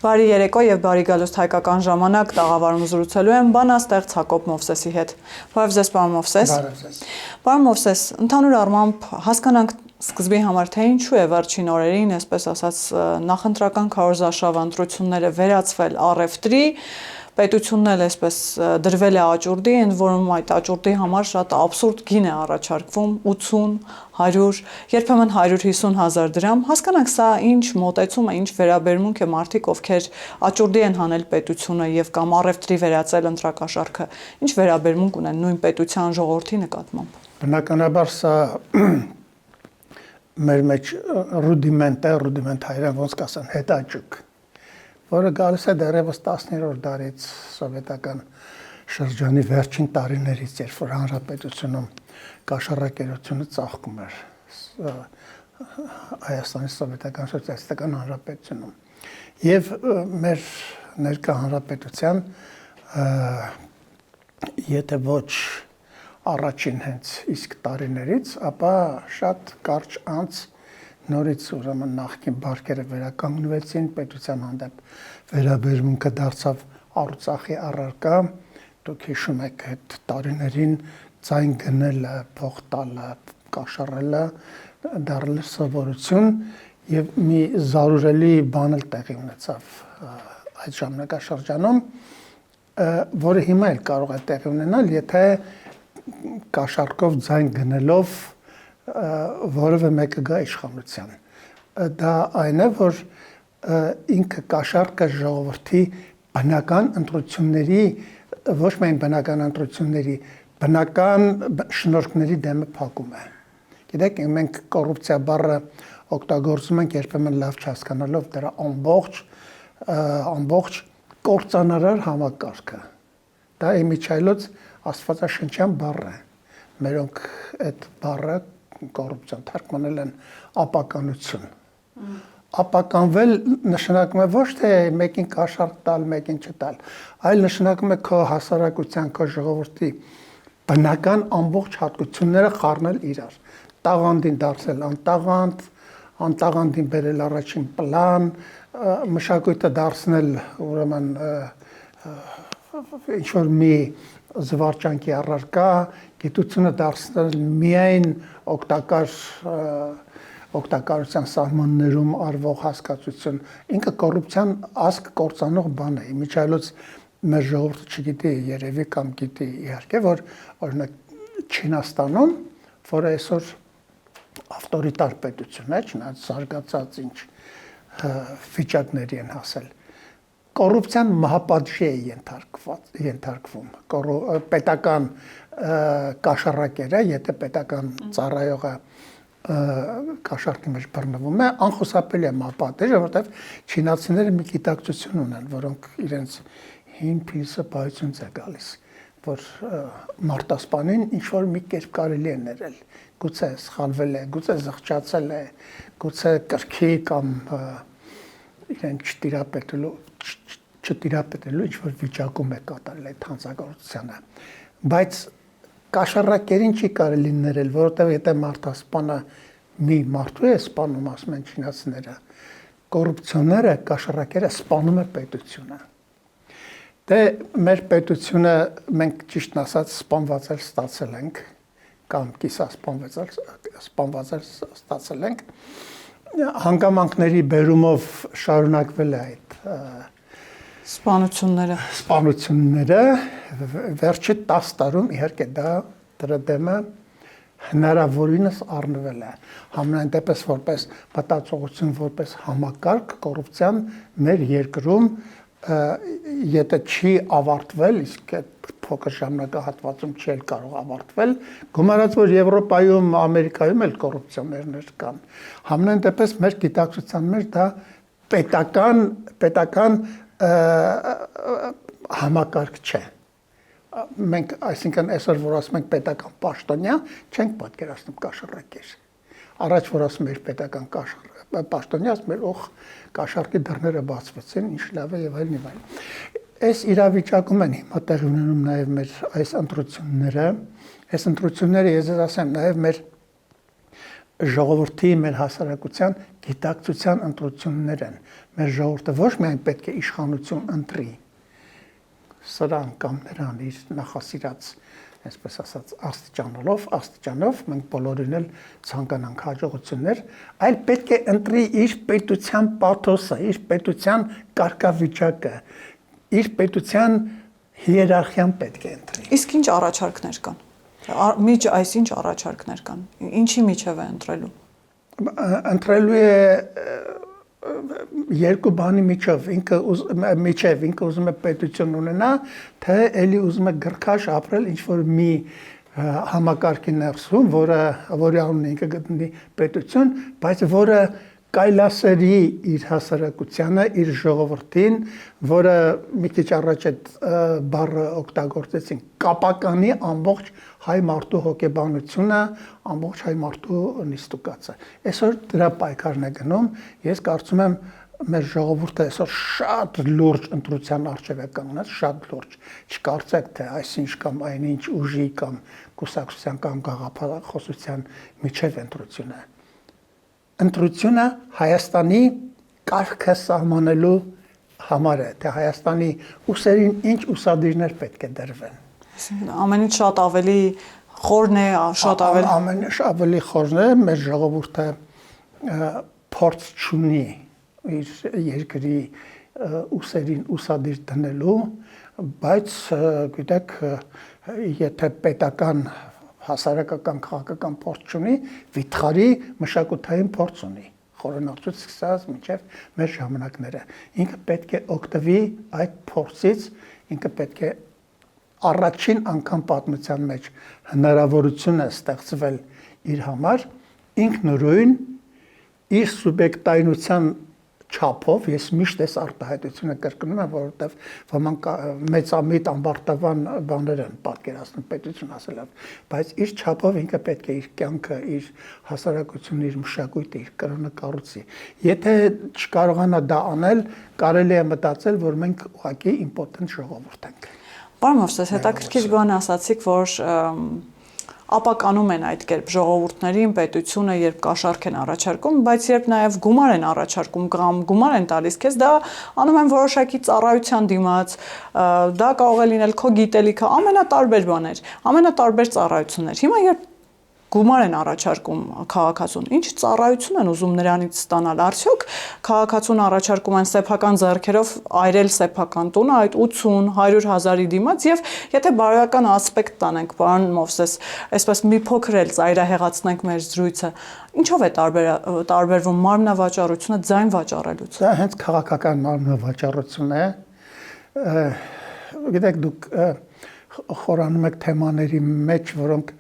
Բարի երեկո եւ բարի գալուստ հայկական ժամանակ տաղավարում զրուցելու եմ բանաստեղծ Հակոբ Մովսեսի հետ։ Բարև ձեզ, պարոն Մովսես։ Բարև ձեզ։ Պարոն Մովսես, ընդհանուր առմամբ հասկանանք սկզբի համար թե ինչու է վերջին օրերին, այսպես ասած, նախընտրական քարոզարշավ ընտրությունները վերածվել առևտրի, պետությունն էլ այսպես դրվել է աճուրդի, ընդ որում այդ աճուրդի համար շատ աբսուրդ գին է առաջարկվում 80, 100, երբեմն 150,000 դրամ։ Հասկանանք սա ինչ մոտեցում է, ինչ վերաբերմունք է մարդիկ, ովքեր աճուրդի են հանել պետությունը եւ կամ առևտրի վերածել ընտրակաշառքը, ինչ վերաբերմունք ունեն նույն պետության ժողովրդի նկատմամբ։ Բնականաբար սա մեր մեջ ռուդիմենտ հայերեն ոնց կասեն հետաճուկ, որը գալիս է դեռևս 10-րդ դարից սովետական շրջանի վերջին տարիներից, երբ որ հանրապետությունում կաշառակերությունը ծաղկում էր Հայաստանի Սովետական Սոցիալիստական Հանրապետությունում եւ մեր ներկա հանրապետության եթե ոչ առաջին հենց իսկ տարիներից, ապա շատ կարճ անց նորից ուրեմն նախկին բարգերը վերականգնվեցին, պետության հանդեպ վերաբերմունքը դարձավ առուցախի առարկա, դուք հիշում եք այդ տարիներին ձայն գնելը, փող տալը, կաշառելը դառել սովորություն եւ մի զարուրելի բան էլ տեղի ունեցավ այդ ժամանակաշրջանում, որը հիմա էլ կարող է տեղի ունենալ, եթե կաշառքով ձայն գնելով որևէ մեկը գա իշխանության։ Դա այն է, որ ինքը կաշառքը ժողովրդի բնական ընտրությունների, ոչ միայն բնական ընտրությունների, բնական շնորհքների դեմը փակում է։ Գիտեք, մենք կոռուպցիա բառը օգտագործում ենք երբեմն լավ չհասկանալով դրա ամբողջ կործանարար համակարգը։ Դա իմիջայլոց աստվածաշնչյան բառ է։ Մերոնք այդ բառը կոռուպցիան թարգմանել են ապականություն։ Ապականվել նշանակում է ոչ թե մեկին կաշառք տալ, մեկին չտալ, այլ նշանակում է քո հասարակության, քո ժողովրդի բնական ամբողջ հատկությունները խառնել իրար։ Տաղանդին դարձել անտաղանդ, անտաղանդին բերել առաջին պլան, մշակույթը դարձնել ուրեմն ինչ-որ մի զվարճանքի առարկա, գիտությունը դարձնել միայն օգտակարության սահմաններում արվող հասկացություն, ինքը կոռուպցիան ազգ կործանող բան է, իմիջայլոց մեր ժողովուրդը չգիտի երևի կամ գիտի իհարկե, որ օրինակ Չինաստանում, որը այսօր ավտորիտար պետություն է, չնայած զարգացած ինչ վիճակների են հասել, կոռուպցիան մահապատժի է ենթարկվում, պետական կաշառակերը, եթե պետական ծառայողը կաշառքի մեջ բռնվում է, անխուսափելի է մահապատիժը, որովհետև չինացիները մի գիտակցություն ունեն, որոնք իրենց հին փիլիսոփայությունից է գալիս, որ մարտասպանին ինչ-որ մի կերպ կարելի է ներել, գուցե սխալվել է, գուցե զղջացել է, գուցե կրքի կամ իրեն չտիրապետելու ինչ-որ վիճակում է կատարել այդ հանցագործությանը, բայց կաշառակերին չի կարելի ներել, որովհետև եթե մարդասպանը մի մարդու է սպանում, ասում են չինացիները, կոռուպցիոները, կաշառակերը սպանում է պետությունը։ Դե մեր պետությունը մենք ճիշտն ասած սպանված էլ ստացել ենք, կամ կիսասպանված էլ ստացել ենք, հանգամանքների բերումով շարունակվել է այդ սպանությունները վերջի 10 տարում իհարկե դրա դեմը հնարավորինս առնվել է համենայն դեպս որպես մտածողություն, որպես համակարգ կոռուպցիան մեր երկրում եթե չի ավարտվել, իսկ այդ փոքր ժամանակահատվածում չի էլ կարող ավարտվել, գումարած որ Եվրոպայում, Ամերիկայում էլ կոռուպցիոներներ կան, համենայն դեպս մեր գիտակցության մեջ դա պետական համակարգ չէ։ Մենք, այսինքն այսօր որ ասում ենք պետական պաշտոնյա, չենք պատկերացնում կաշառակեր։ Առաջ որ ասում էր պետական պաշտոնյա, ասում էր օխ կաշառքի դռները բացվեցին, ինչ լավ է եւ այլն եւ այլն։ Այս իրավիճակում են հիմա տեղի ունենում նաեւ մեր այս ընտրությունները, ես ձեզ ասեմ նաեւ մեր ժողովրդի մեր հասարակության գիտակցության ընտրություններ են։ Մեր ժողովուրդը ոչ միայն պետք է իշխանություն ընտրի, սրան կամ նրան իր նախասիրած, այսպես ասած, աստիճանով մենք բոլորին էլ ցանկանանք հաջողություններ, այլ պետք է ընտրի իր պետության պաթոսը, իր պետության կարգավիճակը, իր պետության հիերարխիան պետք է ընտրի։ Իսկ ինչ առաջարկներ կան։ Այս ինչ առաջարկներ կան։ Ինչի միջև է ընտրելու։ Ընտրելու է երկու բանի միջև, ինքը ուզում է պետություն ունենա, թե էլի ուզում է գրքաշ ապրել ինչ-որ մի համակարգի ներսում, որի անունը ինքը գտնի պետություն, բայց որը կայլասերի իր հասարակությանը, իր ժողովրդին, որը մի քիչ առաջ այդ բառը օգտագործեցին, կապականի ամբողջ հայ մարդու հոգեբանությունը, ամբողջ հայ մարդու նիստուկացը։ Այսօր դրա պայքարն է գնում, ես կարծում եմ մեր ժողովուրդը այսօր շատ լուրջ ընտրության առջև է կանգնած, շատ լուրջ։ Չկարծեք, թե այսինչ կամ այնինչ ուժի կամ կուսակցության կամ գաղափարախոսության միջև ընտրությունը։ Ընտրությունը Հայաստանի կարգը սահմանելու համար է, թե Հայաստանի ուսերին ինչ ուսադիրներ պետք է դրվեն։ Ամենից շատ ավելի խորն է, շատ ավելի ամենից ավելի խորն է, մեր ժողովուրդը փորձ չունի իր երկրի ուսերին ուսադիր դնելու, բայց գիտեք, եթե պետական հասարակական քաղաքական փորձ ունի, վիթխարի մշակութային փորձ ունի, խորհրդանոցից սկսած մինչև մեր ժամանակները։ Ինքը պետք է օգտվի այդ փորձից, ինքը պետք է առաջին անգամ պատմության մեջ հնարավորություն է ստեղծվել իր համար, ինքնուրույն իր սուբյեկտայնության չափով, ես միշտ այս արտահայտությունը կրկնում եմ, որովհետև ոմանք մեծամիտ ամբարտավան բաներ են պատկերացնում պետություն ասելով, բայց իր չափով ինքը պետք է իր կյանքը, իր հասարակությունը, իր մշակույթը, իր կրոնը կառուցի։ Եթե չկարողանա դա անել, կարելի է մտածել, որ մենք ուղղակի իմպոտենտ ժողովուրդ ենք։ Պարոն Մովսես, հետաքրքիր բան ասացիք, որ ապականում են այդ կերպ ժողովուրդներին, պետությունը, երբ կաշառք են առաջարկում, բայց երբ նաև գումար են առաջարկում կամ գումար են տալիս քեզ, դա անում են որոշակի ծառայության դիմաց, դա կարող է լինել քո գիտելիքը, ամենատարբեր բաներ, ամենատարբեր ծառայություններ։ Հիմա երբ գումար են առաջարկում քաղաքացուն, ինչ ծառայություն են ուզում նրանից ստանալ, արդյոք քաղաքացուն առաջարկում են սեփական ձեռքերով այրել սեփական տունը, այդ 80-100 հազարի դիմաց, եւ եթե բարոյական ասպեկտ տանենք, պարոն Մովսես, այսպես մի փոքր էլ ծայրահեղացնենք մեր զրույցը, ինչով է տարբերվում մարմնավաճառությունը ձայն վաճառելուց։ Դա հենց քաղաքական մարմնավաճառություն է։ Գիտեք, դուք խորանում եք թեմաների մեջ, որոնք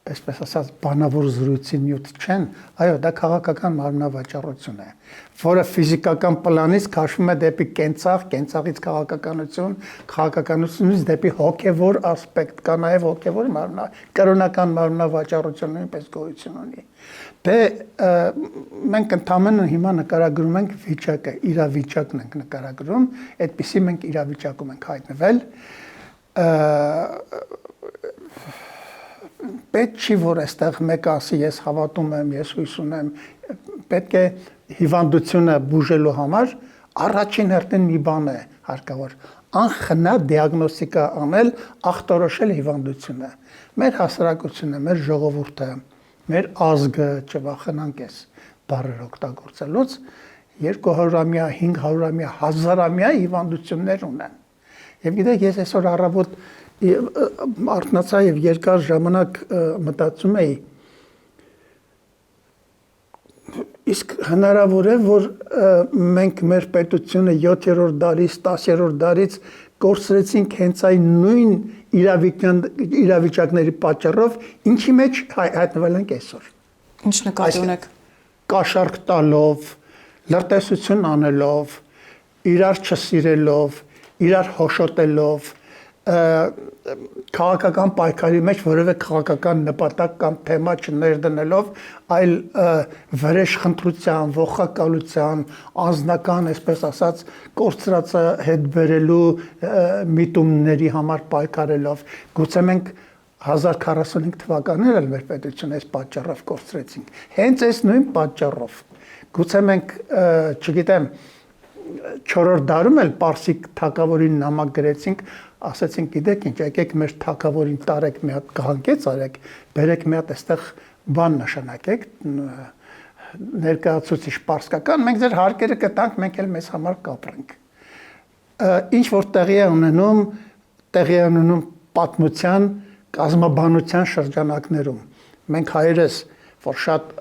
այսպես ասած բանավոր զրույցի նյութ չեն, այո, դա քաղաքական մարմնավաճառություն է, որը ֆիզիկական պլանից քաշվում է դեպի կենցաղ, կենցաղից քաղաքականություն, քաղաքականությունից դեպի հոգևոր ասպեկտ, կա նաև հոգևոր կրոնական մարմնավաճառություն նույնպես գոյություն ունի։ Դե մենք ընդհանրապես հիմա նկարագրում ենք վիճակը, իրավիճակն ենք նկարագրում, այդպեսի մենք իրավիճակում ենք հայտնվել։ Պետք չի, որ այստեղ մեկ ասի, ես հավատում եմ, ես հույս ունեմ, պետք է հիվանդությունը բուժելու համար առաջին հերթին մի բան է հարկավոր, անխնա դիագնոստիկա անել, ախտորոշել հիվանդությունը։ Մեր հասարակությունը, մեր ժողովուրդը, մեր ազգը, չվախենանք այս բառեր օգտագործելուց, 200-ամյա, 500-ամյա, 1000-ամյա հիվանդություններ ունեն։ Եվ գիտեք, ես այսօր առավոտ արթնացա եւ երկար ժամանակ մտածում էի, իսկ հնարավոր է, որ մենք մեր պետությունը 7-րդ դարից, 10-րդ դարից կորցրեցինք հենց այն նույն իրավիճակների պատճառով, ինչի մեջ հայտնվել ենք այսօր։ Ինչ նկատի ունեք։ Կաշառք տալով, լրտեսություն անելով, իրար չսիրելով, իրար հոշոտելով, քաղաքական պայքարի մեջ որևէ քաղաքական նպատակ կամ թեմա չներդնելով, այլ վրեժ խնդրության, ողակալության, անձնական, այսպես ասած, կորցրածը հետ բերելու միտումների համար պայքարելով, գուցե մենք 1045 թվականին էլ մեր պետությունը այս պատճառով կորցրեցինք։ Հենց այս նույն պատճառով։ Գուցե մենք, չգիտեմ, 4-րդ դարում էլ Պարսիկ թագավորին նամակ գրեցինք, ասացինք, գիտեք ինչ, եկեք մեր թագավորին տարեք մի հատ գանկեց արեք, բերեք մի հատ այստեղ բան նշանակեք, ներկայացուցիչ պարսկական, մենք ձեր հարկերը կտանք, մենք էլ մեզ համար կապրենք։ Ինչ որ տեղի է ունենում պատմության, կազմաբանության շրջանակներում։ Մենք հայերս, որ շատ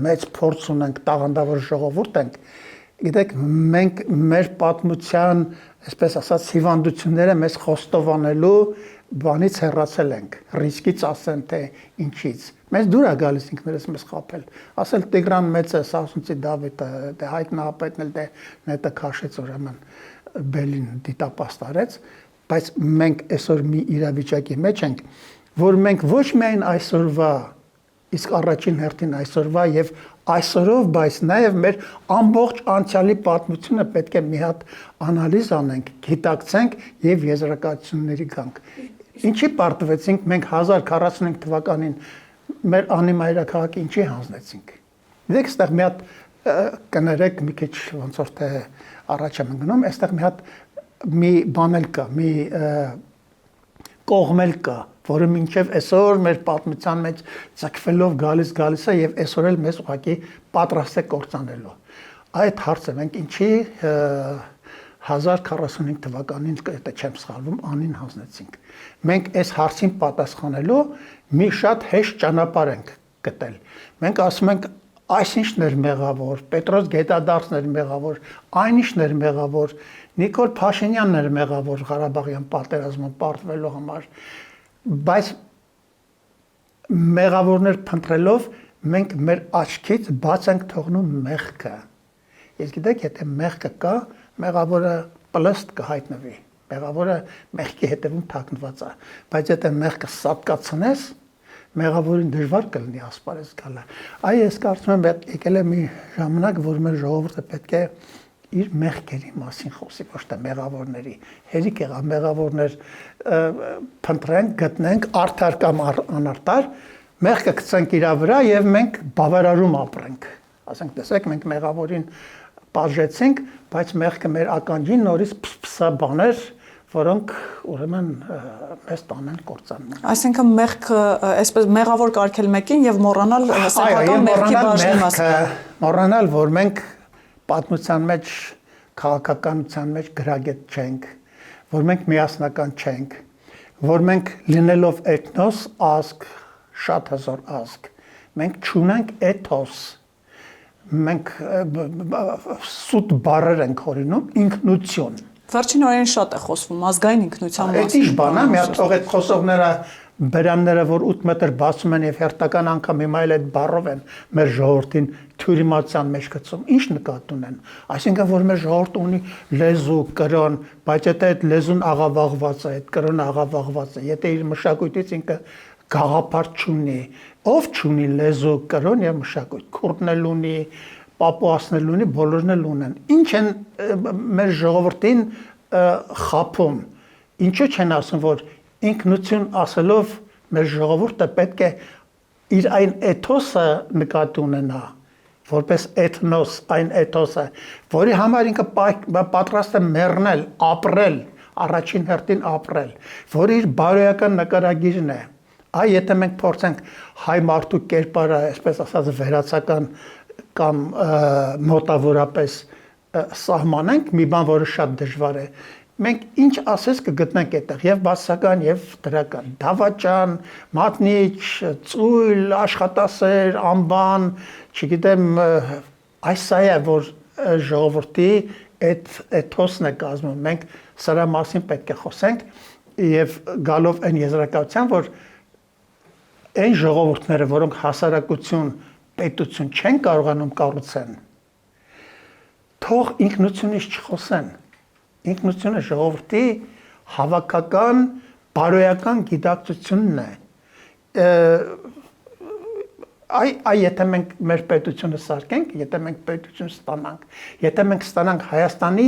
մեծ փորձ ունենք, տաղանդավոր ժողովուրդ ենք, գիտեք, մենք մեր պատմության, այսպես ասած, հիվանդությունները մեզ խոստովանելու բանից հեռացել ենք, ռիսկից ասեն, թե ինչից։ Մեզ դուր է գալիս ինքներս մեզ խաբել։ Ասել Տիգրան մեծը, Սասունցի Դավիթը, դե Հայկ Նահապետն էլ դե նետը քաշեց ուրեմն բելին դիտապաստարեց, բայց մենք այսօր մի իրավիճակի մեջ ենք, որ մենք ոչ միայն այսօրվա, իսկ առաջին հերթին այսօրվա եւ այսօրով, բայց նաեւ մեր ամբողջ անցյալի պատմությունը պետք է մի հատ անալիզ անենք, գիտակցենք եւ եզրակացությունների գանք։ Ինչի պարտվեցինք մենք 1045 թվականին մեր անիմայրաքաղաքի ինչի հանձնեցինք։ Դեք այստեղ մի հատ կներեք մի քիչ ոնց որ թե առաջ եմ գնում, այստեղ մի հատ մի բան էլ կա, մի կողմ էլ կա, որը մինչև այսօր մեր պատմության մեջ ցկվելով գալիս է եւ այսօր էլ մեզ ուղղակի պատրաստ է կործանելու։ Այդ հարցը մենք ինչի 1045 թվականին, եթե չեմ սխալվում, անին հանձնեցինք։ Մենք այս հարցին պատասխանելու մի շատ հեշտ ճանապարհ ենք գտել։ Մենք ասում ենք այսինչն էր մեղավոր, Պետրոս Գետադարսն էր մեղավոր, այնինչն էր մեղավոր, Նիկոլ Փաշինյանն էր մեղավոր Ղարաբաղյան պատերազմում պարտվելու համար, բայց մեղավորներ փնտրելով մենք մեր աչքից բաց ենք թողնում մեղքը։ Իսկ գիտեք, եթե մեղքը կա, մեղավորը պլստ կհայտնվի, մեղավորը մեղքի հետևում թաքնված է, բայց եթե մեղքը սատկացնես, մեղավորին դժվար կլինի ասպարեզ գալը։ Այ ես կարծում եմ եկել է մի ժամանակ, որ մեր ժողովուրդը պետք է իր մեղքերի մասին խոսի, ոչ թե մեղավորների։ Հերիք եղա մեղավորներ փնտրենք, գտնենք, արդար կամ անարդար, մեղքը գցենք իր վրա եւ մենք բավարարում ապրենք։ Ասենք, տեսեք, մենք մեղավորին բաժեցինք, բայց մեղքը մեր ականջին նորից փսփսա բաներ, որոնք ուրեմն մեզ տանեն կործանման։ Այսինքն մեղքը, այսպես մեղավոր կարգել մեկին եւ մոռանալ սեփական մեղքի բաժնի մասին։ Մոռանալ, որ մենք պատմության մեջ, քաղաքականության մեջ գրագետ չենք, որ մենք միասնական չենք, որ մենք լինելով էթնոս ազգ, շատ հզոր ազգ, մենք չունենք էթոս, մենք սուտ բառեր ենք հորինում, ինքնություն։ Վերջին օրերին շատ է խոսվում ազգային ինքնության մասին։ Այդ ինչ բան է, մի հատ թող այդ խոսողները բերանները, որ 8 մետր բացում են եւ հերթական անգամ հիմա էլ այդ բառով են մեր ժողովրդին թյուրիմացիան մեջ գցում, ինչ նկատի ունեն։ Այսինքն, որ մեր ժողովուրդը ունի լեզու, կրոն, բայց եթե այդ լեզուն աղավաղված է, այդ կրոնը աղավաղված է, եթե իր մշակույթից ինքը գաղափար չունի, ով չունի լեզու, կրոն եւ մշակույթ, քուրդն էլ ունի, պապուասն էլ ունի, բոլորն էլ ունեն։ Ինչ են մեր ժողովրդին խափում։ Ինչու չեն ասում, որ ինքնություն ասելով մեր ժողովուրդը պետք է իր այն էթոսը նկատի ունենա, որպես էթնոս, այն էթոսը, որի համար ինքը պատրաստ է մեռնել, ապրել, առաջին հերթին ապրել, որ իր բարոյական նկարագիրն է։ Այ եթե մենք փորձենք հայ մարդու կերպարը, այսպես ասած, վերացական կամ մոտավորապես սահմանենք մի բան, որը շատ դժվար է, մենք ինչ ասես կգտնենք այդտեղ, եւ բացասական, եւ դրական, դավաճան, մատնիչ, ծույլ, աշխատասեր, անբան, չգիտեմ, այս սա է, որ ժողովրդի այդ էթոսն է կազմում, մենք սրա մասին պետք է խոսենք եւ գալով այն եզրակացության, որ այն ժողովուրդները, որոնք հասարակություն, պետություն չեն կարողանում կառուցեն, թող ինքնությունից չխոսեն։ Ինքնությունը ժողովրդի հավաքական, բարոյական գիտակցությունն է։ Այ եթե մենք մեր պետությունը սարքենք, եթե մենք պետություն ստանանք, եթե մենք ստանանք Հայաստանի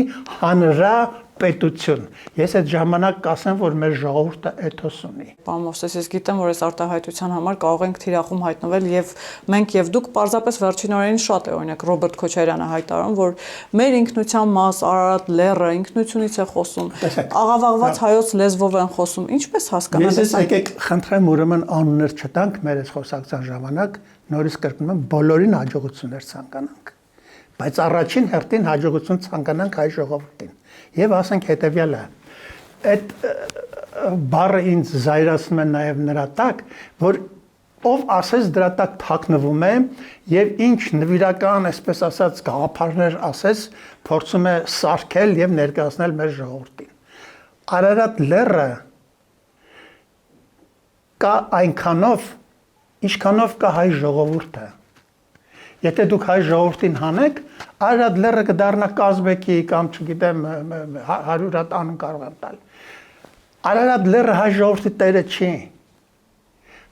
պետություն։ Ես այդ ժամանակ կասեմ, որ մեր ժողովուրդը էթոս ունի։ Պարոն Մովսես, ես գիտեմ, որ այս արտահայտության համար կարող ենք թիրախում հայտնվել եւ մենք եւ դուք պարզապես վերջին օրերին շատ է օրինակ Ռոբերտ Քոչարյանը հայտարարում, որ մեր ինքնության մաս Արարատ լեռը ինքնությունից է խոսում, աղավաղված հայոց լեզվով են խոսում, ինչպես հասկանալ։ Ես եկեք խնդրեմ ուրեմն անուններ չտանք մեր այս խոսակցության ժամանակ, նորից կրկնում եմ, բոլորին հաջողություններ ցանկանանք։ Բայց առաջին հերթին հաջողություն ցանկանանք հայ ժողովրդին։ Եվ ասենք հետեւյալը, այդ բառը ինձ զայրացնում է նաև նրա տակ, որ ով ասես դրա տակ թաքնվում է եւ ինչ նվիրական, այսպես ասած, գաղափարներ ասես, փորձում է սարքել եւ ներկայացնել մեր ժողովրդին։ Արարատ լեռը կա այնքանով, ինչքանով կա հայ ժողովուրդը։ Եթե դուք հայ ժողովրդին հանեք, Արարատ լեռը կդառնա Կազբեկի կամ չգիտեմ 100 հատ անուն կարող եմ տալ։ Արարատ լեռը հայ ժողովրդի տերը չի։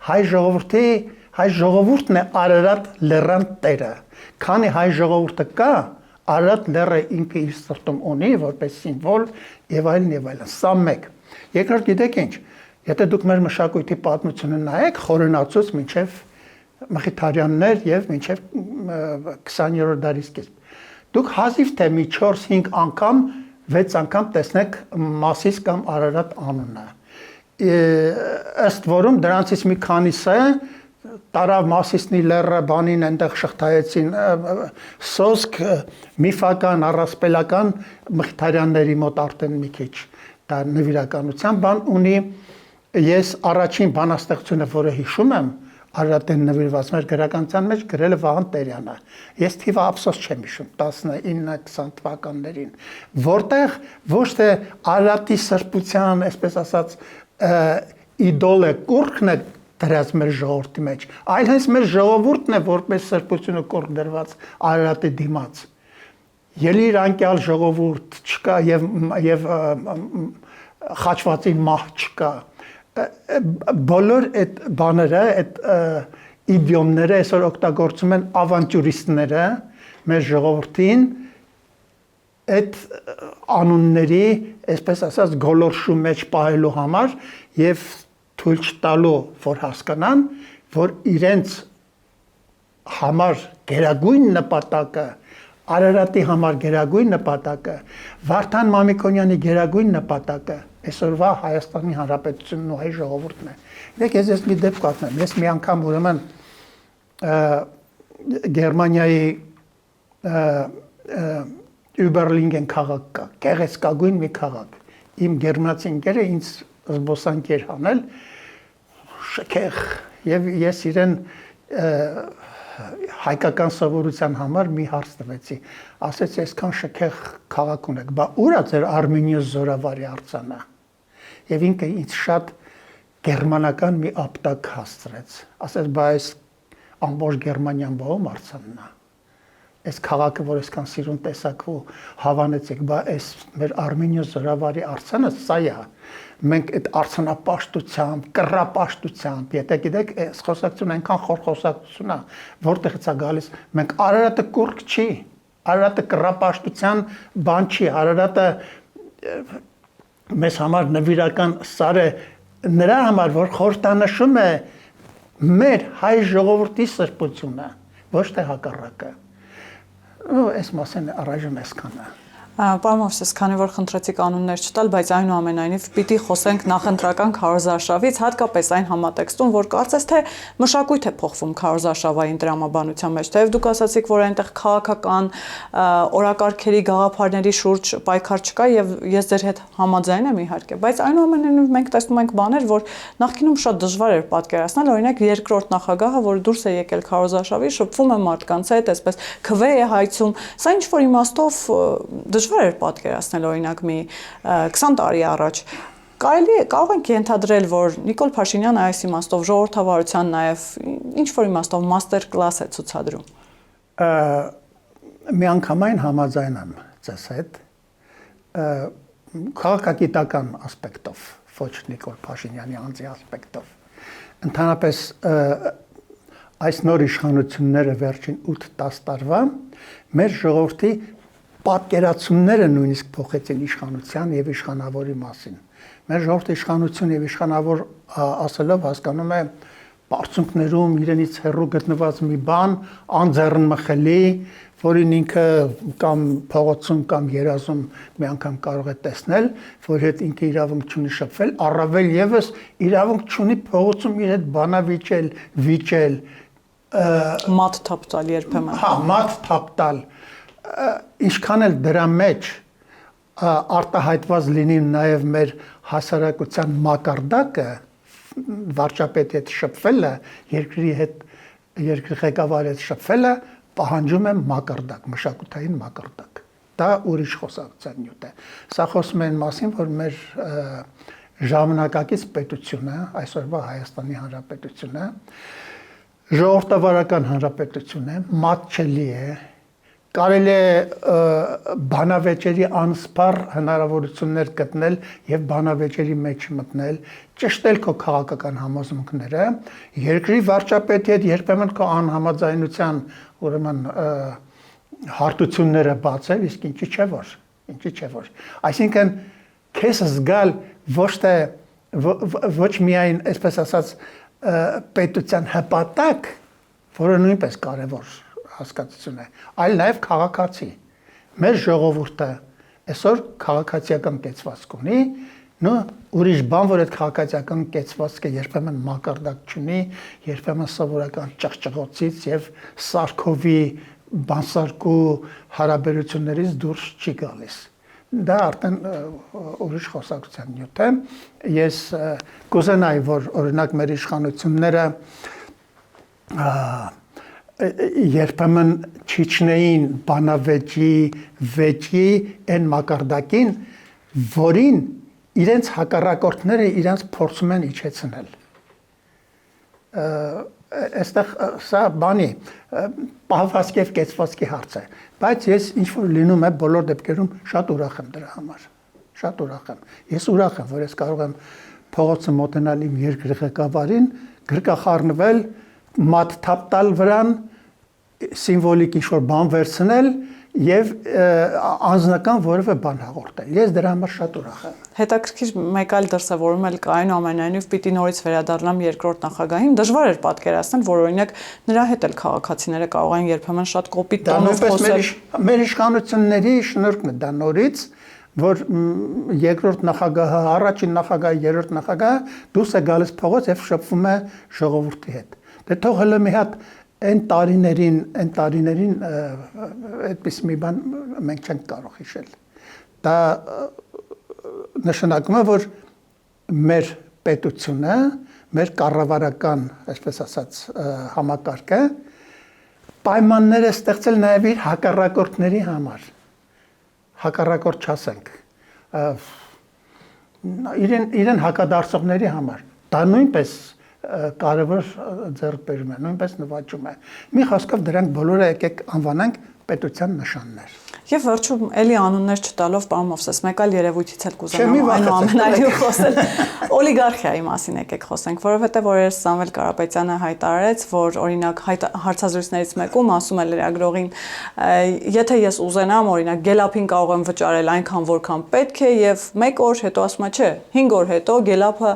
Հայ ժողովուրդն է Արարատ լեռան տերը։ Քանի հայ ժողովուրդը կա, Արարատ լեռը ինքը իր սրտում ունի որպես սիմվոլ եւ այլն։ Սա մեկ։ Երկրորդ գիտեք ինչ, եթե դուք մեր մշակույթի պատմությունը նայեք, խորենացուց մինչեւ Մխիթարյաններ եւ մինչեւ 20-րդ դարի սկիզբ։ Դուք հազիվ թե մի 4-5 անգամ, 6 անգամ տեսնեք Մասիս կամ Արարատ անունը։ Ըստ որում դրանցից մի քանիսը տարավ Մասիսնի լեռը բանին այնտեղ շղթայեցին սոսկ միֆական, առասպելական Մխիթարյանների մոտ արդեն մի քիչ դա նվիրականության բան ունի։ Ես առաջին բանաստեղծությունը, որը հիշում եմ, Արարատին նվիրված մեր գրականության մեջ գրել է Վահան Տերյանը։ Ես թիվը ափսոս չեմ հիշում 19-20 թվականներին, որտեղ ոչ թե Արարատի սրբության, այսպես ասած, իդոլը կուրքն է դրած մեր ժողովրդի մեջ, այլ հենց մեր ժողովուրդն է որպես սրբությունը կուրք դրված Արարատի դիմաց։ Ելիր անկյալ ժողովուրդ չկա եւ խաչվածի մահ չկա։ Բոլոր այդ բաները, այդ իդիոմները այսօր օգտագործում են ավանտյուրիստները մեր ժողովրդին այդ անունների, այսպես ասած, գոլորշու մեջ պահելու համար եւ թույլ չտալու, որ հասկանան, որ իրենց համար գերագույն նպատակը, Արարատի համար գերագույն նպատակը, Վարդան Մամիկոնյանի գերագույն նպատակը այսօրվա Հայաստանի Հանրապետությունն ու հայ ժողովուրդն է։ Դեք ես մի դեպք պատմեմ։ Ես մի անգամ ուրեմն Գերմանիայի Überlingen քաղաք կա, գեղեցկագույն մի քաղաք։ Իմ գերմանացի ընկերը ինձ զբոսանքեր հանել, շքեղ, եւ ես իրեն հայկական սովորության համար մի հարց տվեցի։ Ասեցի, այսքան շքեղ քաղաք ունեք, բա ուր է ձեր Արմենիոս Զորավարի արձանը։ Եվ ինքը ինձ շատ գերմանական մի ապտակ հասցրեց։ Ասեց, բա այս ամբողջ Գերմանիան բողոմ արձանն է։ Այս քաղաքը, որ այսքան սիրուն տեսակ ու հավանեցիք, բա այս մեր Արմենիոս Զորավարի արձանը սա է։ Մենք այդ արձանապաշտությամբ, կռապաշտությամբ, եթե գիտեք, այս խոսակցությունը այնքան խոր խոսակցություն է, որտեղից է գալիս, մենք Արարատը կուրք չի, Արարատը կռապաշտության բան չի, Արարատը մեզ համար նվիրական սար է նրա համար, որ խորհրդանշում է մեր հայ ժողովրդի սրբությունը, ոչ թե հակառակը։ Այս մասն առայժմ այսքանը։ Պարոն Մովսես, քանի որ խնդրեցի կանոններ չտալ, բայց այնուամենայնիվ պիտի խոսենք նախընտրական քարոզարշավից, հատկապես այն համատեքստում, որ կարծես թե մշակույթ է փոխվում քարոզարշավային տրամաբանության մեջ, թեև դուք ասացիք, որ այնտեղ քաղաքական օրակարգերի գաղափարների շուրջ պայքար չկա եւ ես ձեր հետ համաձայն եմ իհարկե, բայց այնուամենայնիվ մենք տեսնում ենք բաներ, որ նախկինում շատ դժվար էր պատկերացնել, օրինակ երկրորդ նախագահը, որ դուրս է եկել քարոզարշավի, շփվում է մարդկանց հետ, այսպես քվե է հայցում, սա ինչ որ իմաստով դժվար էր պատկերացնել օրինակ մի 20 տարի առաջ։ Կարող ենք ենթադրել, որ Նիկոլ Փաշինյանը այս իմաստով ժողովրդավարության նաև ինչ որ իմաստով մաստեր կլաս է ցուցադրում։ Միանգամայն համաձայն եմ ձեզ հետ քաղաքագիտական ասպեկտով, ոչ Նիկոլ Փաշինյանի անձի ասպեկտով։ Ընդհանրապես այս նոր իշխանությունները վերջին 8-10 տարվա մեր ժողովրդի պատկերացումները նույնիսկ փոխեցին իշխանության եւ իշխանավորի մասին։ Մեր ժողովրդի իշխանություն եւ իշխանավոր ասելով հասկանում է բարձունքներում իրենից հեռու գտնված մի բան, անձեռնմխելի, որին ինքը կամ փողոցում կամ երազում մի անգամ կարող է տեսնել, որ հետ ինքը իրավունք չունի շփվել, առավել եւս իրավունք չունի փողոցում իր հետ բանավիճել, վիճել, մատ թափ տալ երբեմն։ Հա, մատ թափ տալ։ Ինչքան էլ դրա մեջ արտահայտված լինի նաև մեր հասարակության մակարդակը, վարչապետի հետ շփվելը, երկրի ղեկավարի հետ շփվելը պահանջում է մակարդակ, մշակութային մակարդակ։ Դա ուրիշ խոսակցության նյութ է։ Սա խոսում է այն մասին, որ մեր ժամանակակից պետությունը, այսօրվա Հայաստանի Հանրապետությունը, ժողովրդավարական հանրապետություն է, մատչելի է, կարելի է բանավեճերի անսպառ հնարավորություններ գտնել եւ բանավեճերի մեջ մտնել, ճշտել քո քաղաքական համոզմունքները, երկրի վարչապետի հետ երբեմն քո անհամաձայնության ուրեմն հարթությունները բացել, իսկ ինչի՞ չէ որ։ Այսինքն քեզ զգալ ոչ միայն, այսպես ասած, պետության հպատակ, որը նույնպես կարևոր հասկացություն է, այլ նաև քաղաքացի։ Մեր ժողովուրդը այսօր քաղաքացիական կեցվածք ունի, ուրիշ բան, որ այդ քաղաքացիական կեցվածքը երբեմն մակարդակ չունի, երբեմն սովորական ճղճղոցից եւ սարքովի բանսարկու հարաբերություններից դուրս չի գալիս։ Դա արդեն ուրիշ խոսակցության նյութ է։ Ես կուզենայի, որ օրինակ մեր իշխանությունները երբեմն չիջնեին բանավեճի, վեճի այն մակարդակին, որին իրենց հակառակորդները իրենց փորձում են իջեցնել։ Այստեղ սա բանի պահվածքի եւ կեցվածքի հարց է, բայց ես ինչ որ լինում է բոլոր դեպքերում շատ ուրախ եմ դրա համար։ Շատ ուրախ եմ։ Ես ուրախ եմ, որ ես կարող եմ փողոցը մոտենալ իմ երկրի ղեկավարին, գրկախառնվել, մատ թափ տալ վրան, սիմվոլիկ ինչ-որ բան վերցնել եւ անձնական որևէ բան հաղորդել։ Ես դրա համար շատ ուրախ եմ։ Հետաքրքիր մեկ այլ դրսևորում էլ կա, այնուամենայնիվ պիտի նորից վերադառնամ երկրորդ նախագահին։ Դժվար էր պատկերացնել, որ օրինակ նրա հետ էլ քաղաքացիները կարող են երբեմն շատ կոպիտ տոնով խոսել։ Մեր իշխանությունների շնորհքն է դա նորից, որ երկրորդ նախագահը, առաջին նախագահը, երրորդ նախագահը դուրս է գալիս փողոց եւ շփվում է ժողովրդի հետ։ Դե թող հələ մի հատ այն տարիներին այդպես մի բան մենք չենք կարող հիշել։ Դա նշանակում է, որ մեր պետությունը, մեր կառավարական, այսպես ասած, համակարգը պայմաններ է ստեղծել նաև իր հակառակորդների համար։ Հակառակորդ չասենք, իրեն հակադարձողների համար։ Դա նույնպես կարևոր ձեռքբերում է, նույնպես նվաճում է։ Մի խոսքով դրանք բոլորը եկեք անվանենք պետության նշաններ։ Եվ վերջում էլի անուններ չտալով, պարոն Մովսես, մեկ այլ երևույթից էլ կուզենամ այնուամենայնիվ խոսել։ Օլիգարխիայի մասին եկեք խոսենք, որովհետև օրերս Սամվել Կարապետյանը հայտարարեց, որ օրինակ հարցազրույցներից մեկում ասում է լրագրողին, եթե ես ուզենամ, օրինակ Գելափին կարող եմ վճարել այնքան, որքան պետք է, եւ 1 օր հետո ասում է, չէ, 5 օր հետո Գելափը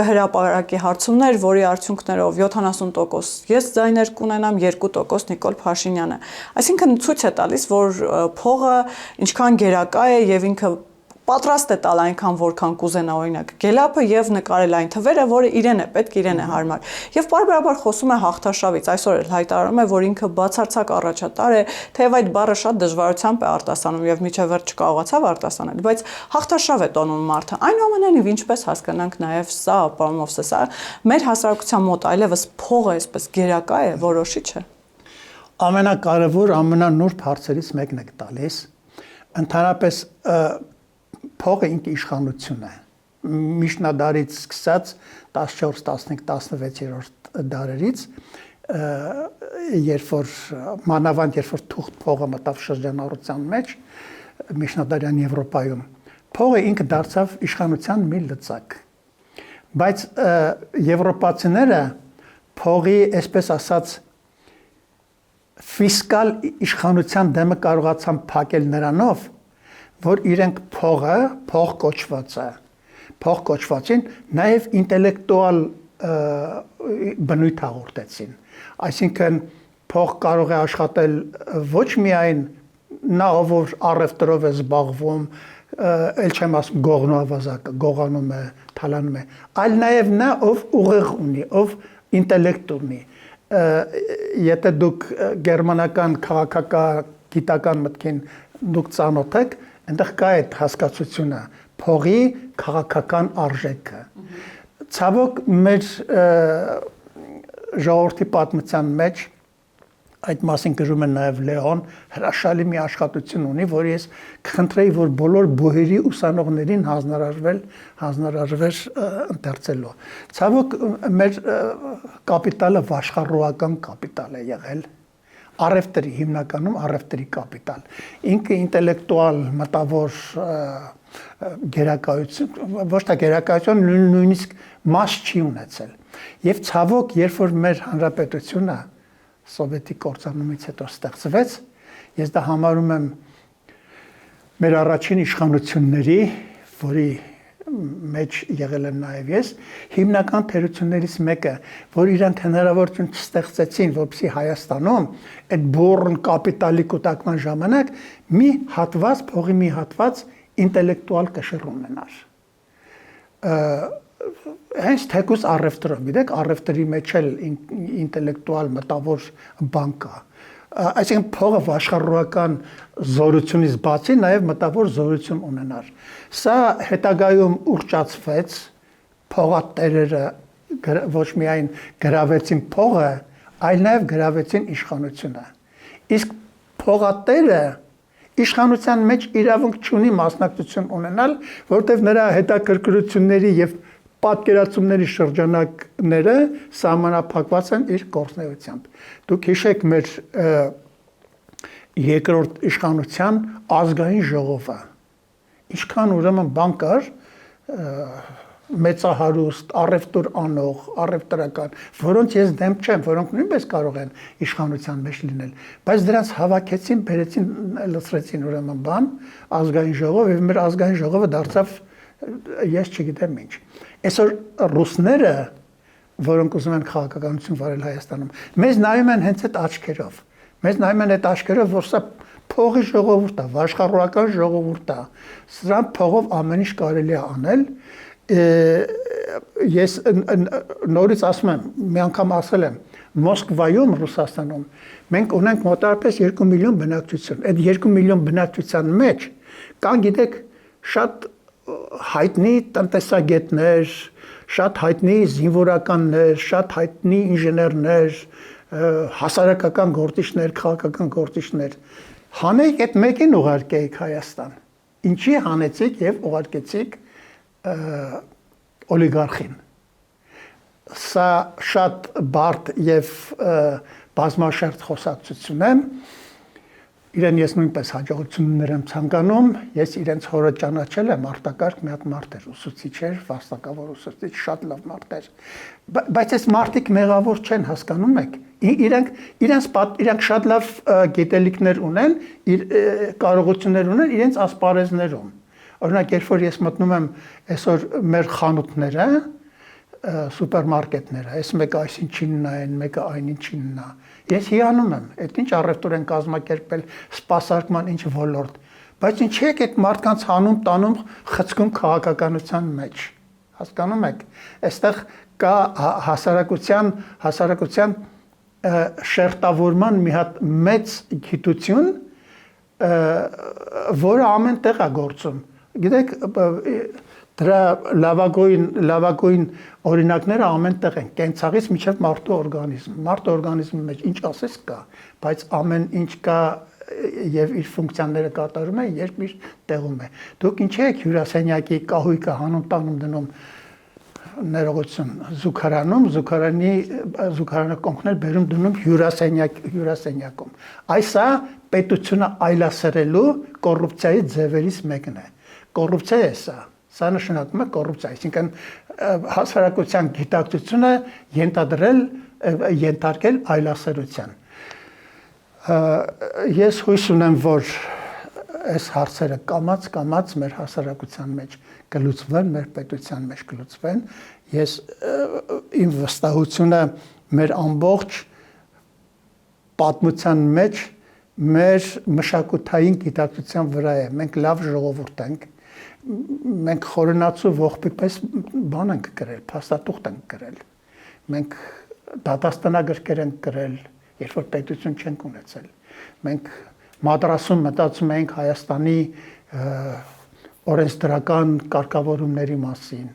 կհրապարակի հարցումներ, որի արդյունքներով 70% ես ձայներ կունենամ, 2% Նիկոլ Փաշինյանը։ Այսինքն ցույց է տալիս, որ փողը ինչքան գերակա է եւ ինքը պատրաստ է տալ այնքան որքան կուզենա օրինակ Գելափը եւ նկարել այն թվերը, որը իրեն է պետք, իրեն է հարմար։ Եվ բարբերաբար խոսում է հաղթարշավից, այսօր էլ հայտարարում է, որ ինքը բացարձակ առաջատար է, թեև այդ բառը շատ դժվարությամբ է արտասանում եւ միջև վերջ չկարողացավ արտասանել, բայց հաղթարշավ է տոնում մարդը։ Այնուամենայնիվ ինչպես հասկանանք նաեւ սա, պարոն Մովսես, մեր հասարակության մոտ այլևս փողը այսպես գերակա է, որոշիչ է։ Ամենակարևոր, ամենանուրբ հարցերից մեկն է տալիս, ընդհանրապես փողը ինքը իշխանություն է։ Միջնադարից սկսած 14, 15, 16-րդ դարերից, երբ որ մանավանդ երբ որ թուղթ փողը մտավ շրջանառության մեջ, միջնադարյան Եվրոպայում, փողը ինքը դարձավ իշխանության մի լծակ։ Բայց եվրոպացիները փողի, այսպես ասած, ֆիսկալ իշխանության դեմը կարողացան փակել նրանով, որ իրենք փող կոչվածին նաև ինտելեկտուալ բնույթ հաղորդեցին։ Այսինքն փող կարող է աշխատել ոչ միայն նա, ով առևտրով է զբաղվում, ել չեմ ասում գողանում է, թալանում է, այլ նաև նա, ով ուղեղ ունի, ով ինտելեկտ ունի։ Եթե դուք գերմանական քաղաքագիտական մտքին դուք ծանոթ եք, այնտեղ կա այդ հասկացությունը փողի քաղաքական արժեքը։ Ցավոք մեր ժողովրդի պատմության մեջ այդ մասին գրում է նաև Լեոն, հրաշալի մի աշխատություն ունի, որ ես կխնդրեի, որ բոլոր բուհերի ուսանողներին հանձնարարվեր ընթերցելու։ Ցավոք մեր կապիտալը վաշխառողական կապիտալ է եղել, առևտրի, հիմնականում առևտրի կապիտալ։ Ինքը ինտելեկտուալ մտավոր գերակայություն, ոչ թե գերակայություն, նույնիսկ մաս չի ունեցել։ Եվ ցավոք, երբ որ մեր հանրապետությունը սովետի կործանումից հետո ստեղծվեց, ես դա համարում եմ մեր առաջին իշխանությունների, որի մեջ եղել եմ նաև ես, հիմնական թերություններից մեկը, որ իրանք հնարավորություն չստեղծեցին, որպեսզի Հայաստանում այդ բուրըն կապիտալի կուտակման ժամանակ փողի մի հատված ինտելեկտուալ կշիռ ունենար։ Հենց թեկուզ առևտրով, գիտեք, առևտրի մեջ էլ ինտելեկտուալ մտավոր բան կա։ Այսինքն փողը աշխարհական զորությունից բացի նաև մտավոր զորություն ունենար։ Սա հետագայում ուռճացվեց, փողատերերը ոչ միայն գրավեցին փողը, այլ նաև գրավեցին իշխանությունը։ Իսկ փողատերը իշխանության մեջ իրավունք չունի մասնակցություն ունենալ, որտեղ նրա հետաքրքրությունների եւ պատկերացումների շրջանակները սահմանափակված են իր գործնեությամբ։ Դուք հիշեք մեր երկրորդ իշխանության ազգային ժողովը։ Ինչքան ուրեմն բան կար, մեծահարուստ, առևտուր անող, առևտրական, որոնց ես դեմ չեմ, որոնք նույնպես կարող են իշխանության մեջ լինել, բայց դրանց հավաքեցին, բերեցին, լցրեցին ուրեմն բան, ազգային ժողով, եւ մեր ազգային ժողովը դարձավ ես չգիտեմ ինչ։ Այսօր ռուսները, որոնք ուզում են քաղաքականություն վարել Հայաստանում, մեզ նայում են հենց այդ աչքերով։ Մեզ նայում են այդ աչքերով, որ սա փողի ժողովուրդ է, աշխարհական ժողովուրդ է։ Սրան փողով ամեն ինչ կարելի է անել։ Ես նորից ասում եմ, մի անգամ ասել եմ, Մոսկվայում, Ռուսաստանում, մենք ունենք մոտավորապես 2 միլիոն բնակչություն։ Այդ 2 միլիոն բնակչության մեջ կան, գիտեք, շատ հայտնի տնտեսագետներ, շատ հայտնի զինվորականներ, շատ հայտնի ինժեներներ, հասարակական գործիչներ, քաղաքական գործիչներ։ Հանեք այդ մեկին ուղարկեիք Հայաստան։ Ինչի հանեցիք եւ ուղարկեցիք օլիգարխին։ Սա շատ բարդ եւ բազմաշերտ խոսակցություն է։ Իրեն ես նույնպես հաջողություններ եմ ցանկանում, ես իրենց հորը ճանաչել եմ, արտակարգ մի հատ մարդ էր, ուսուցիչ էր, վաստակավոր ուսուցիչ, շատ լավ մարդ էր։ Բայց այս մարդիկ մեղավոր չեն, հասկանում եք։ Իրանք շատ լավ գիտելիքներ ունեն, կարողություններ ունեն իրենց ասպարեզներում։ Օրինակ, երբ որ ես մտնում եմ այսօր մեր խանութները, սուպերմարկետները, այս մեկը այսինչին նայեն, մեկը այնինչին նա։ Ես հիանում եմ, այդ ինչ առևտուր են կազմակերպել, սպասարկման ինչ ոլորտ, բայց ինչի՞ եք այդ մարդկանց հանում տանում խցկում քաղաքականության մեջ, հասկանում եք, այստեղ կա հասարակության շերտավորման մի հատ մեծ գիտություն, որը ամեն տեղ է գործում, գիտեք, դրա լավագույն օրինակները ամեն տեղ են, կենցաղից մինչև մարդու օրգանիզմի մեջ ինչ ասես կա, բայց ամեն ինչ կա եւ իր ֆունկցիաները կատարում է, երբ իր տեղում է։ Դուք ինչ եք հյուրասենյակի կահույքը հանում տանում դնում ներողություն զուգարանում, զուգարանը կոնքներ բերում դնում հյուրասենյակում։ Այսա պետությունը այլասերելու կոռուպցիայի ձևերից մեկն է։ Կոռուպցիա է սա։ Սա նշանակում է կոռուպցիա, այսինքն հասարակության գիտակցությունը ենթարկել այլասերության։ Ես հույս ունեմ, որ այս հարցերը կամաց մեր հասարակության մեջ կլուծվեն, մեր պետության մեջ կլուծվեն։ Ես իմ վստահությունը մեր ամբողջ պատմության մեջ մեր մշակութային գիտակցության վրա է։ Մենք լավ ժողովուրդ ենք։ Մենք խորենացու ողբի պես բան ենք գրել, փաստաթուղթ ենք գրել։ Մենք դատաստանագրքեր ենք գրել, երբ որ պետություն չենք ունեցել։ Մենք մադրասում մտածում ենք Հայաստանի օրենսդրական կարգավորումների մասին,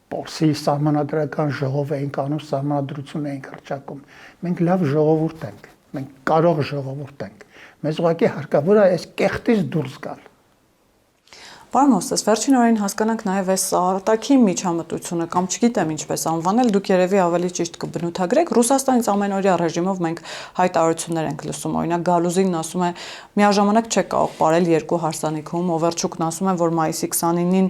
Պորսի սահմանադրական ժողով էինք անում, սահմանադրություն էինք հռչակում։ Մենք լավ ժողովուրդ ենք, մենք կարող ժողովուրդ ենք։ Մեզ ուղղակի հարկավոր է այս կեղտից դուրս գալ։ Պարոն Մովսես, վերջին օրերին հասկանանք նաև այս արտաքին միջամտությունը կամ չգիտեմ ինչպես անվանել, դուք երևի ավելի ճիշտ կբնութագրեք։ Ռուսաստանից ամենօրյա ռեժիմով մենք հայտարարություններ ենք լսում։ Օրինակ Գալուզինն ասում է, միաժամանակ չէ կարող ապարել երկու հարսանիքում, Օվերչուկն ասում է, որ մայիսի 29-ին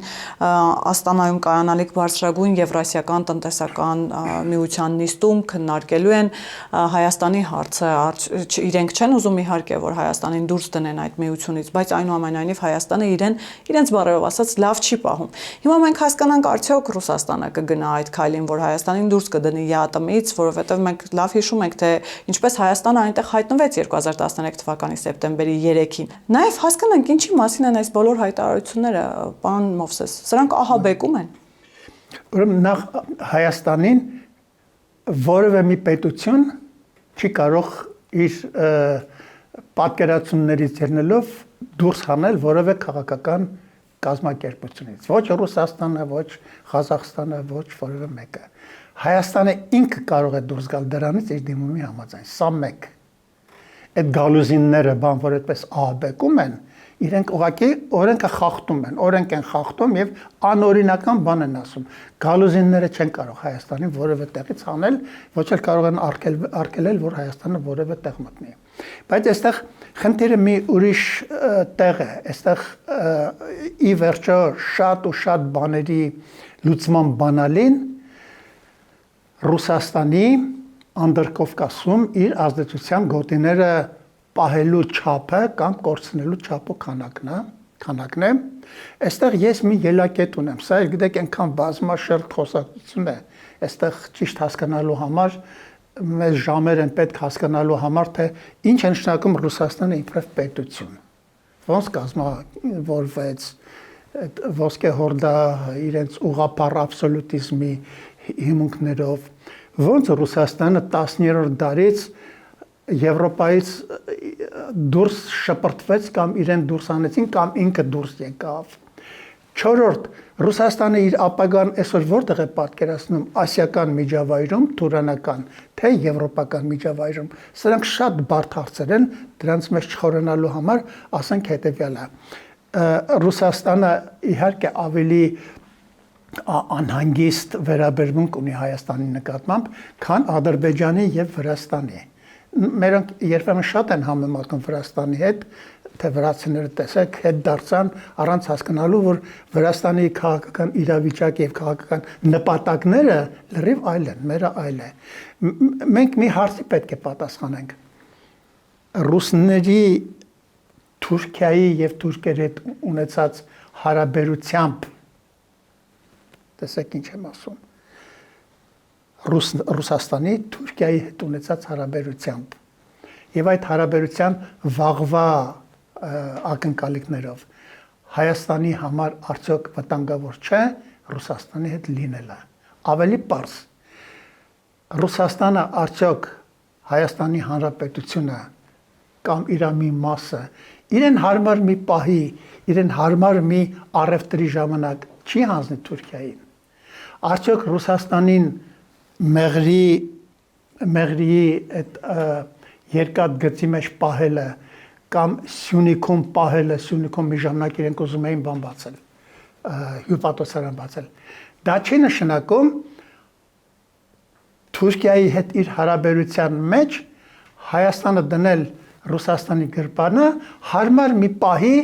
Աստանայում կայանալիք բարձրագույն Եվրասիական տնտեսական միության նիստում քննարկելու են Հայաստանի հարցը։ Իրենք չեն ուզում իհարկե, որ Հայաստանին դուրս դնեն այդ միությունից, բայց այնուամենայնիվ Հայաստանը իրենց բառերով ասած լավ չի պահում։ Հիմա մենք հասկանանք արդյոք Ռուսաստանը կգնա այդ քայլին, որ Հայաստանին դուրս կդնի ԵԱՏՄ-ից, որովհետև մենք լավ հիշում ենք, թե ինչպես Հայաստանը այնտեղ հայտնվեց 2013 թվականի սեպտեմբերի 3-ին։ Նաև հասկանանք ինչի մասին են այս բոլոր հայտարարությունները, պարոն Մովսես, սրանք ահաբեկում են։ Ուրեմն նախ Հայաստանին որևէ մի պետություն չի կարող իր պատկերացումներից ելնելով դուրս հանել որևէ քաղաքական կազմակերպությունից, ոչ Ռուսաստանը, ոչ Ղազախստանը, ոչ որևէ մեկը։ Հայաստանը ինքը կարող է դուրս գալ դրանից իր դիմումի համաձայն, սա մեկ։ Այդ գալուզինները, բան որ այդպես ահաբեկում են, իրենք ուղղակի օրենքը խախտում են, օրենք են խախտում եւ անօրինական բան են ասում։ Գալուզինները չեն կարող Հայաստանին որևէ տեղից հանել, ոչ էլ կարող են արգելել, որ Հայաստանը որևէ տեղ մտնի։ Բայց այստեղ խնդիրը մի ուրիշ տեղ է, այստեղ ի վերջո շատ ու շատ բաների լուծման բանալին Ռուսաստանի Անդրկովկասում իր ազդեցության գոտիները պահելու չափը կամ կորցնելու չափը քանակն է։ Այստեղ ես մի ելակետ ունեմ, սա գիտեք այնքան բազմաշերտ խոսակցություն է, այստեղ ճիշտ հասկանալու համար մեզ ժամեր են պետք հասկանալու համար, թե ինչ է նշանակում Ռուսաստանը իբրև պետություն։ Ոնց կազմավորվեց ոսկե հորդա իրենց ուղղափառ աբսոլյուտիզմի հիմունքներով, ոնց Ռուսաստանը 10-րդ դարից Եվրոպայից դուրս շպրտվեց կամ իրեն դուրս անեցին կամ ինքը դուրս եկավ։ 4-րդ Ռուսաստանը իր ապագան այսօր որտեղ է պատկերացնում ասիական միջավայրում, туրանական, թե եվրոպական միջավայրում։ Սրանք շատ բարդ հարցեր են, դրանց մեջ չխորանալու համար ասենք հետևյալը։ Ռուսաստանը իհարկե ավելի անհանգիստ վերաբերմունք ունի Հայաստանի նկատմամբ, քան Ադրբեջանի եւ Վրաստանի։ Մերոնք երբեմն շատ են համեմատում Վրաստանի հետ, թե վրացիները տեսեք հետ դարձան առանց հասկանալու, որ Վրաստանի քաղաքական իրավիճակը եւ քաղաքական նպատակները լրիվ այլ են, մերը այլ է։ Մենք մի հարցի պետք է պատասխանենք։ Ռուսների Թուրքիայի եւ թուրքերի հետ ունեցած հարաբերությամբ տեսեք ինչ եմ ասում։ Ռուսաստանի Թուրքիայի հետ ունեցած հարաբերությամբ եւ այդ հարաբերության վաղվա ակնկալիքներով Հայաստանի համար արդյոք վտանգավոր չէ Ռուսաստանի հետ լինելը։ Ավելի պարզ Ռուսաստանը արդյոք Հայաստանի Հանրապետությունը կամ իր մի մասը իրեն հարմար մի պահի, իրեն հարմար մի առևտրի ժամանակ չի հանձնի Թուրքիային։ Արդյոք Ռուսաստանին մեղրիի այդ երկաթ գծի մեջ պահելը կամ Սյունիքում պահելը, Սյունիքում մի ժամանակ իրենք ուզում էին բան բացել, հյուպատոսարան բացել։ Դա չի նշանակում Թուրքիայի հետ իր հարաբերության մեջ Հայաստանը դնել Ռուսաստանի գրպանը հարմար մի պահի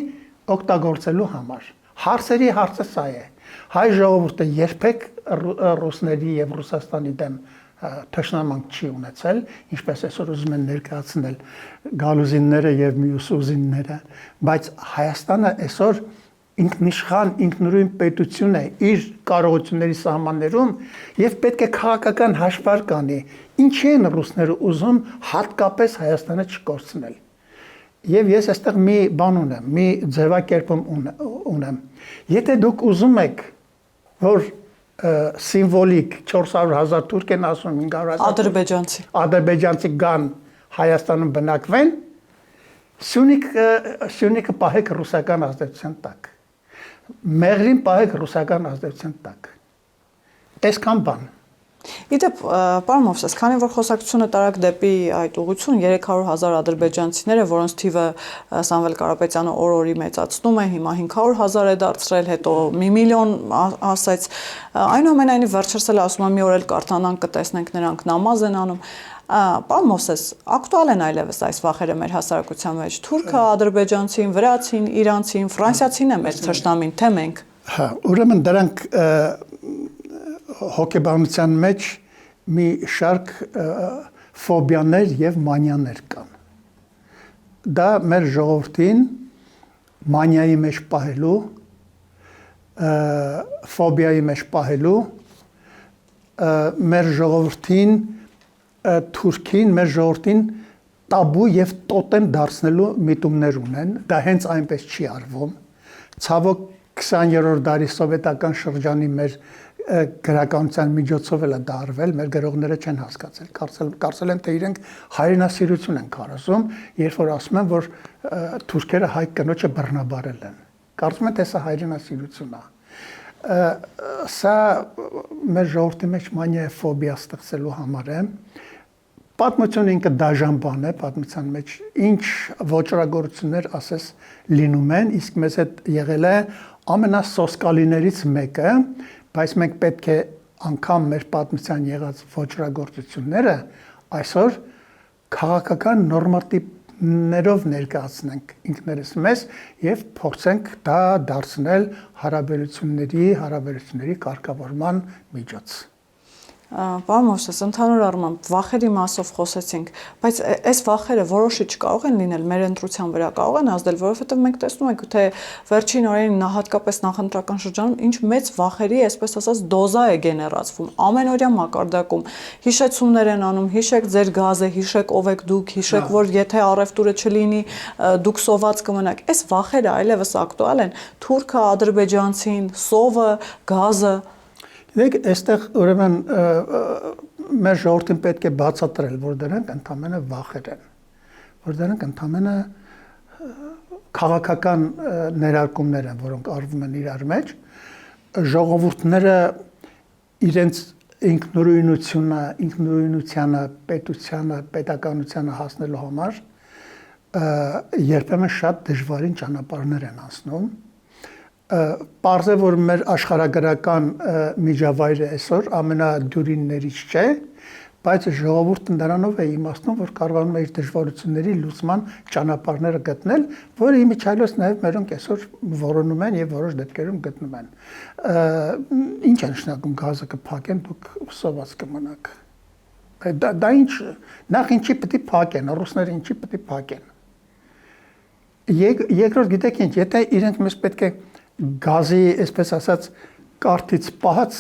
օգտագործելու համար։ Հարցերի հարցը սա է։ Հայ ժողովուրդը երբեք ռուսների եւ Ռուսաստանի դեմ թշնամանք չի ունեցել, ինչպես այսօր ուզում են ներկայացնել գալուզինները եւ մյուս ուզինները, բայց Հայաստանը այսօր ինքնիշխան ինքնուրույն պետություն է իր կարողությունների սահմաններում եւ պետք է քաղաքական հաշվարկ անի ինչի են ռուսները ուզում հատկապես Հայաստանը չկորցնել եւ ես այստեղ մի բան ունեմ մի ձևակերպում ունեմ եթե դուք ուզում եք որ սիմվոլիկ 400,000 թուրք են ասում 500,000 ադրբեջանցի գան Հայաստանում բնակվեն Սյունիքը պահեք ռուսական ազդեցության տակ Մեղրին պահեք ռուսական ազդեցության տակ այսքան բան Իդեպ, պարոն Մովսես, քանի որ խոսակցությունը տարակ դեպի այդ ուղղություն 300,000 ադրբեջանցիները, որոնց թիվը Սամվել Կարապետյանը օր-օրի մեծացնում է, հիմա 500,000 է դարձրել, հետո 1 միլիոն ասեց, այնուամենայնիվ վերջերս էլ ասում եմ մի օր էլ կարդանանք կտեսնենք նրանք նամազ են անում Պարոն Մովսես, ակտուալ են այլևս այս վախերը մեր հասարակության մեջ թուրքը, ադրբեջանցին, վրացին, իրանցին, ֆրանսիացին է մեր թշնամին, թե մենք Հա, ուրեմն դրանք հոգեբանության մեջ մի շարք ֆոբիաներ եւ մանիաներ կան։ Դա մեր ժողովրդին մանիայի մեջ պահելու, ֆոբիայի մեջ պահելու, մեր ժողովրդին թուրքին, մեր ժողովրդին տաբու եւ տոտեմ դարձնելու միտումներ ունեն։ Դա հենց այնպես չի արվում։ Ցավոք 20-րդ դարի սովետական շրջանի մեր գրականության միջոցով էլ դա արվել, մեր գրողները չեն հասկացել, կարծել են թե իրենք հայրենասիրություն են կարծում, երբ որ ասում են, որ թուրքերը հայ կնոջը բռնաբարել են։ Կարծում են թե սա հայրենասիրություն է։ Սա մեր ժողովրդի մեջ մանիա ֆոբիա ստեղծելու համար է։ Պատմությունը ինքը դաժան բան է, պատմության մեջ ինչ ոչռագործություններ ասես լինում են, իսկ մեզ հետ եղել է ամենասոսկալիներից մեկը, բայց մենք պետք է անգամ մեր պատմության եղած ոչռագործությունները այսօր քաղաքական նորմատիվներով ներկայացնենք ինքներս մեզ եւ փորձենք դա դարձնել հարաբերությունների կարգավորման միջոց։ Պարոն Մովսես, ընդհանուր առմամբ վախերի մասով խոսեցինք, բայց այս վախերը որոշիչ կարող են լինել մեր ընտրության վրա, կարող են ազդել, որովհետև մենք տեսնում ենք, թե վերջին օրերին հատկապես նախընտրական շրջանում ինչ մեծ վախերի, այսպես ասած, դոզա է գեներացվում, ամենօրյա մակարդակում հիշեցումներ են անում, հիշեք ձեր գազը, հիշեք ով եք դուք, հիշեք, որ եթե առևտուրը չլինի, դուք սոված կմնաք։ Այս վախերը այլևս ակտուալ են, թուրքը, ադրբեջանցին, սովը, գազը Դեք այստեղ ուրեմն մեր ժողովրդին պետք է բացատրել, որ դրանք ընդամենը վախեր են, որ դրանք ընդամենը քաղաքական ներարկումներ են, որոնք արվում են իրար մեջ, ժողովուրդները իրենց ինքնուրույնությանը, պետությանը, պետականությանը հասնելու համար երբեմն շատ դժվարին ճանապարհներ են անցնում Պարզ է, որ մեր աշխարհագրական միջավայրը այսօր ամենադյուրիններից չէ, բայց ժողովուրդը նրանով է իմացնում, որ կարողանում է իր դժվարությունների լուծման ճանապարհները գտնել, որը իմիջիայլոց նաև մերոնք այսօր որոնում են եւ որոշ դեպքերում գտնում են։ Ինչ է նշանակում գազը կփակեն, դուք սոված կմնաք։ Դա ինչ, նախ ինչի պետք է փակեն, ռուսները ինչի պետք է փակեն։ Երկրորդ գիտեք ինչ, եթե իրենք մեզ պետք է գազի, այսպես ասած, կարթից պահած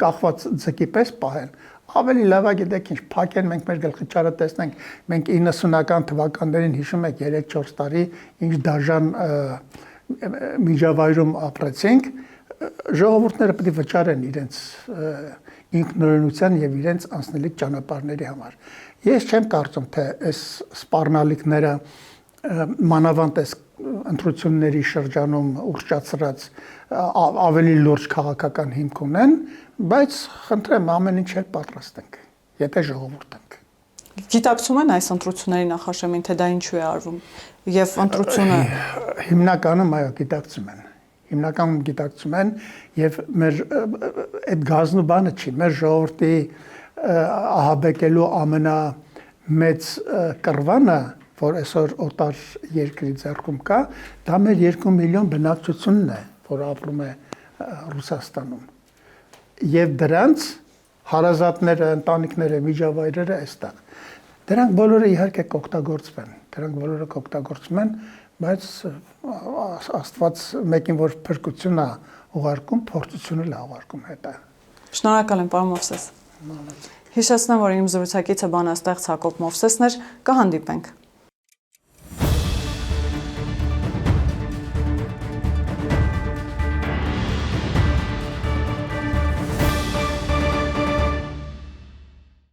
կախված ձկի պես պահեն, ավելի լավ է գիտեք ինչ, փակեն մենք մեր գլխի չարը տեսնենք, մենք 90-ական թվականներին հիշում եք 3-4 տարի ինչ դաժան միջավայրում ապրեցինք, ժողովուրդները պետք է վճարեն իրենց ինքնուրույնության եւ իրենց անցնելիք ճանապարհների համար։ Ես չեմ կարծում, թե այս սպառնալիքները մանավանդ այս ընտրությունների շրջանում ուռճացրած ավելի լուրջ քաղաքական հիմք ունեն, բայց խնդրեմ ամեն ինչ էլ պատրաստ ենք, եթե ժողովուրդ ենք։ Գիտակցում են այս ընտրությունների նախաշեմին, թե դա ինչու է արվում եւ ընտրությունը հիմնականում այո գիտակցում են։ Հիմնականում գիտակցում են եւ մեր այդ գազն ու բանը չի, մեր ժողովրդի ահաբեկելու ամենամեծ կռվանը որ այսօր օտար երկրի ձեռքում կա, դա մեր 2 միլիոն բնակչությունն է, որ ապրում է Ռուսաստանում։ Եվ դրանց հարազատները, ընտանիքները, միջավայրերը այստեղ։ Դրանք բոլորը իհարկե կօգտագործվեն, բայց Աստված մեկին որ փրկություն է ուղարկում, փորձություն էլ է ուղարկում հետը։ Շնորհակալ եմ, պարոն Մովսես։ Հիշեցնեմ, որ իմ զրուցակիցը բանաստեղծ Հակոբ Մովսեսն էր, կհանդիպենք։